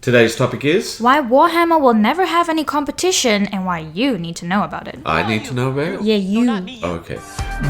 Today's topic is... why Warhammer will never have any competition and why you need to know about it. I need to know about it? Yeah, you. Okay.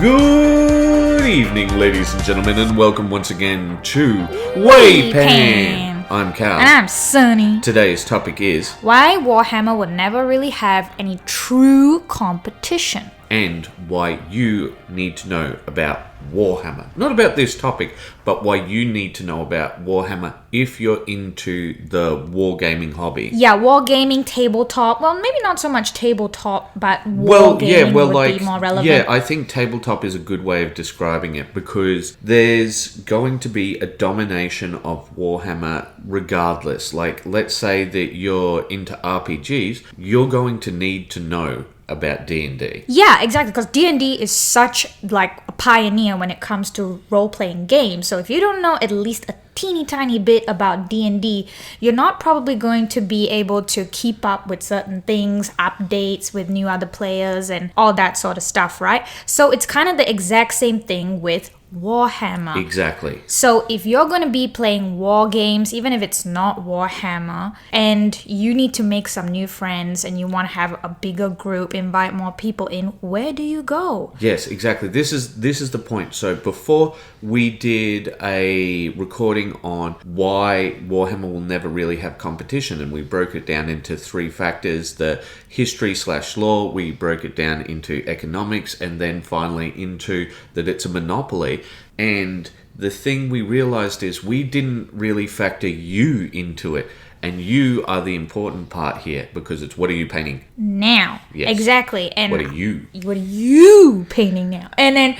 Good evening, ladies and gentlemen, and welcome once again to WAYPN. I'm Cal. And I'm Sunny. Today's topic is... why Warhammer will never really have any true competition. And why you need to know about Warhammer. Not about this topic, but why you need to know about Warhammer if you're into the wargaming hobby. Yeah, wargaming, tabletop. Well, maybe not so much tabletop, but wargaming would be more relevant. Yeah, I think tabletop is a good way of describing it because there's going to be a domination of Warhammer regardless. Like, let's say that you're into RPGs, you're going to need to know about D&D. Yeah, exactly, because D&D is such like a pioneer when it comes to role-playing games. So if you don't know at least a teeny tiny bit about D&D, you're not probably going to be able to keep up with certain things, updates with new other players and all that sort of stuff, right? So it's kind of the exact same thing with Warhammer. Exactly. So if you're going to be playing war games, even if it's not Warhammer, and you need to make some new friends and you want to have a bigger group, invite more people in, where do you go? Yes, exactly. This is the point. So before we did a recording on why Warhammer will never really have competition, and we broke it down into three factors: the history/lore, we broke it down into economics, and then finally into that it's a monopoly. And the thing we realized is we didn't really factor you into it. And you are the important part here because it's what are you painting now? Yes. Exactly. And what are you painting now? And then,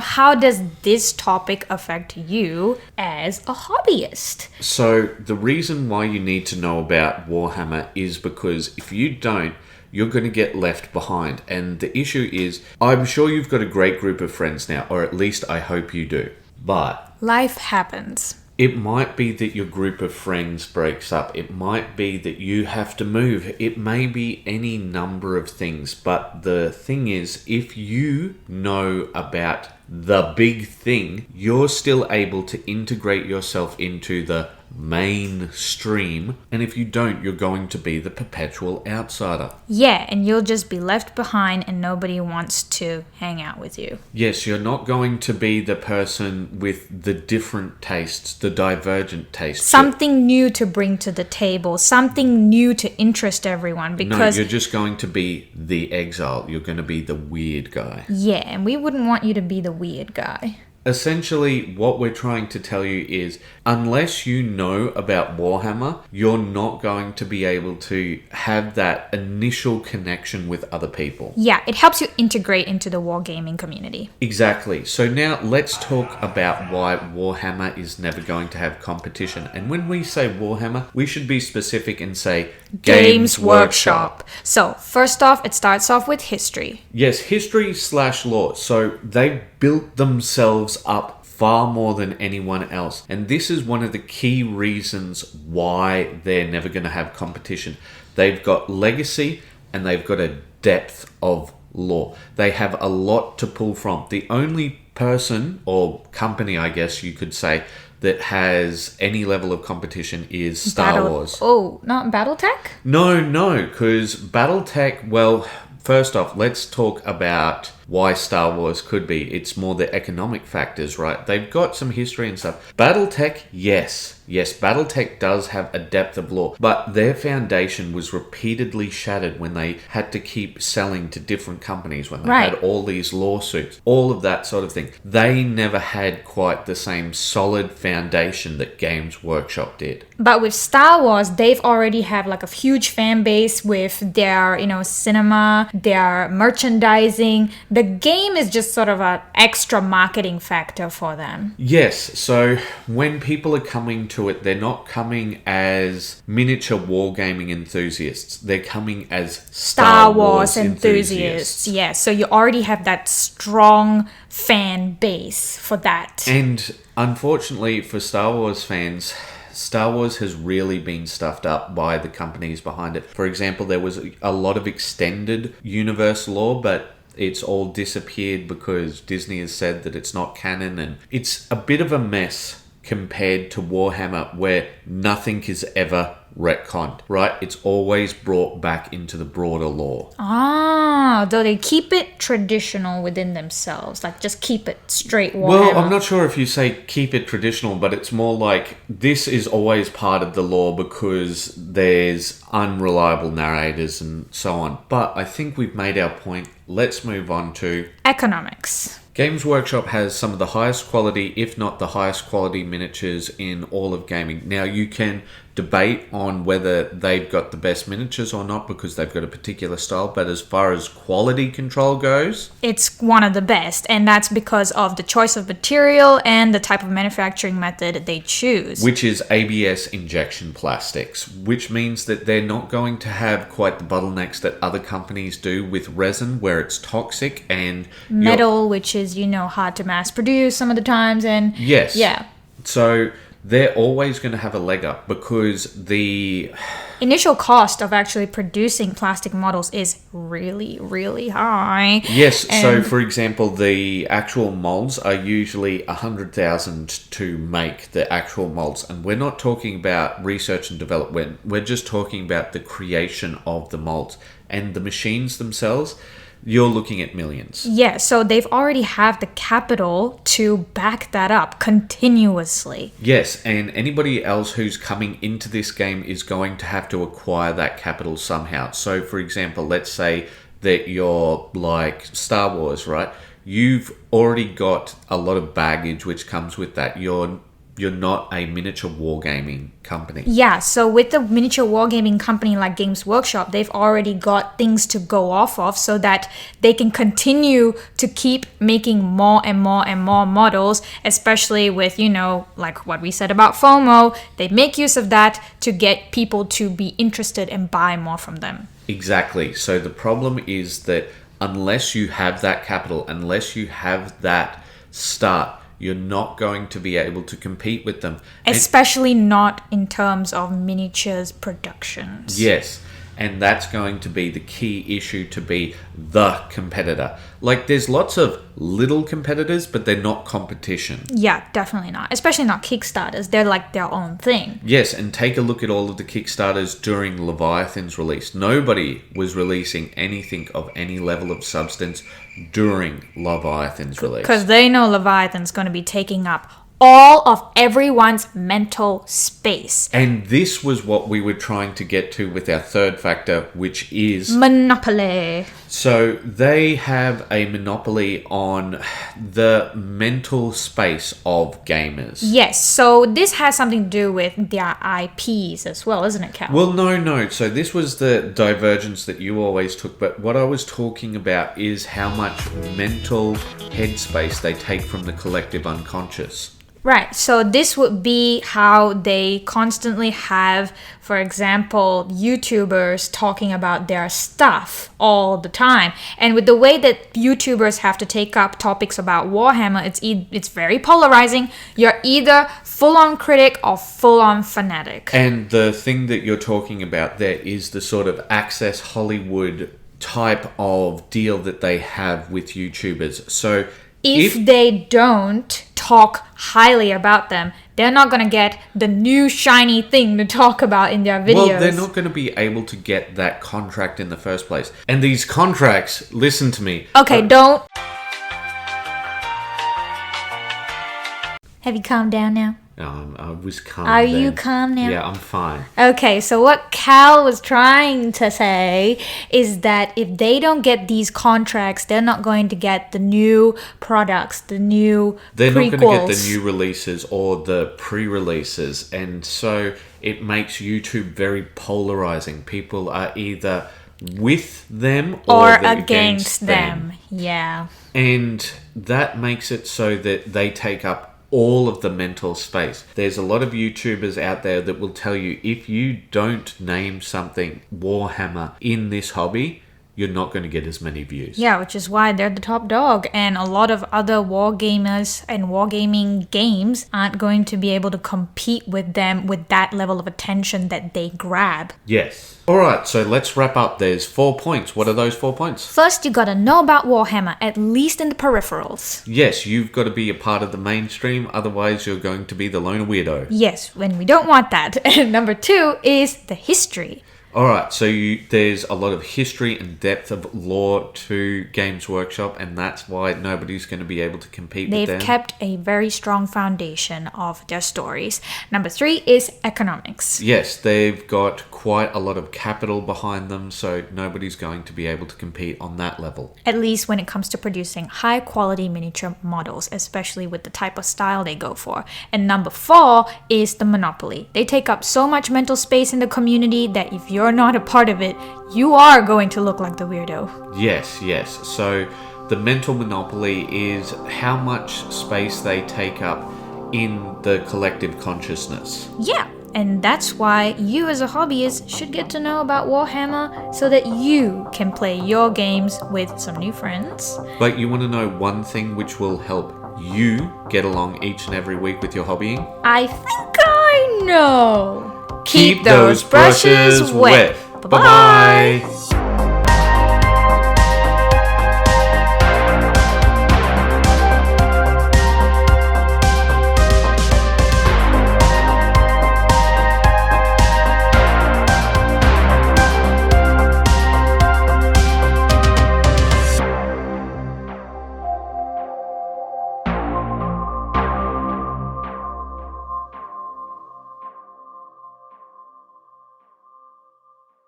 how does this topic affect you as a hobbyist? So the reason why you need to know about Warhammer is because if you don't, you're going to get left behind. And the issue is, I'm sure you've got a great group of friends now, or at least I hope you do. But life happens. It might be that your group of friends breaks up. It might be that you have to move. It may be any number of things. But the thing is, if you know about the big thing, you're still able to integrate yourself into the mainstream, and if you don't, you're going to be the perpetual outsider. Yeah, and you'll just be left behind and nobody wants to hang out with you. Yes, you're not going to be the person with the different tastes, the divergent tastes. Something new to bring to the table, something new to interest everyone, because... No, you're just going to be the exile. You're going to be the weird guy. Yeah, and we wouldn't want you to be the weird guy. Essentially, what we're trying to tell you is, unless you know about Warhammer, you're not going to be able to have that initial connection with other people. Yeah, it helps you integrate into the wargaming community. Exactly. So now let's talk about why Warhammer is never going to have competition. And when we say Warhammer, we should be specific and say Games Workshop. So first off, it starts off with history. Yes, history/lore. So they built themselves up far more than anyone else. And this is one of the key reasons why they're never going to have competition. They've got legacy and they've got a depth of lore. They have a lot to pull from. The only person or company, I guess you could say, that has any level of competition is Star Wars. Oh, not Battletech? No, because Battletech, well, first off, let's talk about why Star Wars could be. It's more the economic factors, right? They've got some history and stuff. Battletech, yes, Battletech does have a depth of lore, but their foundation was repeatedly shattered when they had to keep selling to different companies, when they had all these lawsuits, all of that sort of thing. They never had quite the same solid foundation that Games Workshop did. But with Star Wars, they've already have like a huge fan base with their, cinema, their merchandising. The game is just sort of an extra marketing factor for them. Yes, so when people are coming to it, they're not coming as miniature wargaming enthusiasts. They're coming as Star Wars enthusiasts. Yeah, so you already have that strong fan base for that. And unfortunately for Star Wars fans, Star Wars has really been stuffed up by the companies behind it. For example, there was a lot of extended universe lore, but it's all disappeared because Disney has said that it's not canon, and it's a bit of a mess compared to Warhammer, where nothing is ever retconned, right? It's always brought back into the broader lore. Though they keep it traditional within themselves, like just keep it straight Warhammer. Well, I'm not sure if you say keep it traditional, but it's more like this is always part of the lore because there's unreliable narrators and so on. But I think we've made our point. Let's move on to economics. Games Workshop has some of the highest quality, if not the highest quality miniatures in all of gaming. Now, you can debate on whether they've got the best miniatures or not because they've got a particular style, but as far as quality control goes, it's one of the best, and that's because of the choice of material and the type of manufacturing method they choose. Which is ABS injection plastics, which means that they're not going to have quite the bottlenecks that other companies do with resin, where it's toxic, and metal, which is, hard to mass produce some of the times, and yes. Yeah. So they're always going to have a leg up because the initial cost of actually producing plastic models is really, really high. Yes, so for example, the actual molds are usually $100,000 to make the actual molds, and we're not talking about research and development. We're just talking about the creation of the molds, and the machines themselves, you're looking at millions. Yeah, so they've already have the capital to back that up continuously. Yes, and anybody else who's coming into this game is going to have to acquire that capital somehow. So, for example, let's say that you're like Star Wars, right? You've already got a lot of baggage which comes with that. You're not a miniature wargaming company. Yeah, so with the miniature wargaming company like Games Workshop, they've already got things to go off of so that they can continue to keep making more and more and more models, especially with, like what we said about FOMO. They make use of that to get people to be interested and buy more from them. Exactly. So the problem is that unless you have that capital, unless you have that start, you're not going to be able to compete with them. Especially not in terms of miniatures productions. Yes, and that's going to be the key issue, to be the competitor. Like, there's lots of little competitors, but they're not competition. Yeah, definitely not. Especially not Kickstarters. They're like their own thing. Yes, and take a look at all of the Kickstarters during Leviathan's release. Nobody was releasing anything of any level of substance during Leviathan's release. Because they know Leviathan's going to be taking up all of everyone's mental space. And this was what we were trying to get to with our third factor, which is monopoly. So they have a monopoly on the mental space of gamers. Yes, so this has something to do with their IPs as well, isn't it, Cal? Well, no. So this was the divergence that you always took. But what I was talking about is how much mental headspace they take from the collective unconscious. Right, so this would be how they constantly have, for example, YouTubers talking about their stuff all the time. And with the way that YouTubers have to take up topics about Warhammer, it's very polarizing. You're either full-on critic or full-on fanatic. And the thing that you're talking about there is the sort of Access Hollywood type of deal that they have with YouTubers. So if they don't talk highly about them, they're not going to get the new shiny thing to talk about in their videos. Well, they're not going to be able to get that contract in the first place. And these contracts, listen to me. Okay, don't. Have you calmed down now? I was calm. Are you calm now? Yeah, I'm fine. Okay, so what Cal was trying to say is that if they don't get these contracts, they're not going to get the new products, the new They're prequels. not going to get the new releases or the pre-releases. And so it makes YouTube very polarizing. People are either with them or against them. Yeah. And that makes it so that they take up all of the mental space. There's a lot of YouTubers out there that will tell you if you don't name something Warhammer in this hobby, you're not going to get as many views. Yeah, which is why they're the top dog, and a lot of other war gamers and wargaming games aren't going to be able to compete with them with that level of attention that they grab. Yes. Alright, so let's wrap up. There's 4 points. What are those 4 points? First, you gotta know about Warhammer, at least in the peripherals. Yes, you've got to be a part of the mainstream, otherwise you're going to be the lone weirdo. Yes, when we don't want that. And number 2 is the history. Alright, so there's a lot of history and depth of lore to Games Workshop, and that's why nobody's going to be able to compete with them. They've kept a very strong foundation of their stories. Number 3 is economics. Yes, they've got quite a lot of capital behind them, so nobody's going to be able to compete on that level. At least when it comes to producing high quality miniature models, especially with the type of style they go for. And number 4 is the monopoly. They take up so much mental space in the community that if you're not a part of it, you are going to look like the weirdo. Yes. So the mental monopoly is how much space they take up in the collective consciousness. Yeah, and that's why you as a hobbyist should get to know about Warhammer so that you can play your games with some new friends. But you want to know one thing which will help you get along each and every week with your hobbying? I think I know. Keep those brushes wet. Bye-bye.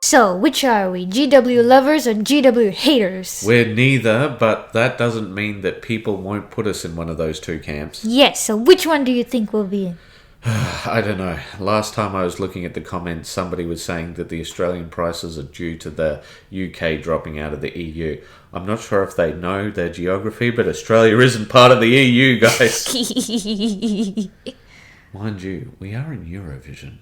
So, which are we, GW lovers or GW haters? We're neither, but that doesn't mean that people won't put us in one of those two camps. Yes, so which one do you think we'll be in? I don't know. Last time I was looking at the comments, somebody was saying that the Australian prices are due to the UK dropping out of the EU. I'm not sure if they know their geography, but Australia isn't part of the EU, guys. Mind you, we are in Eurovision.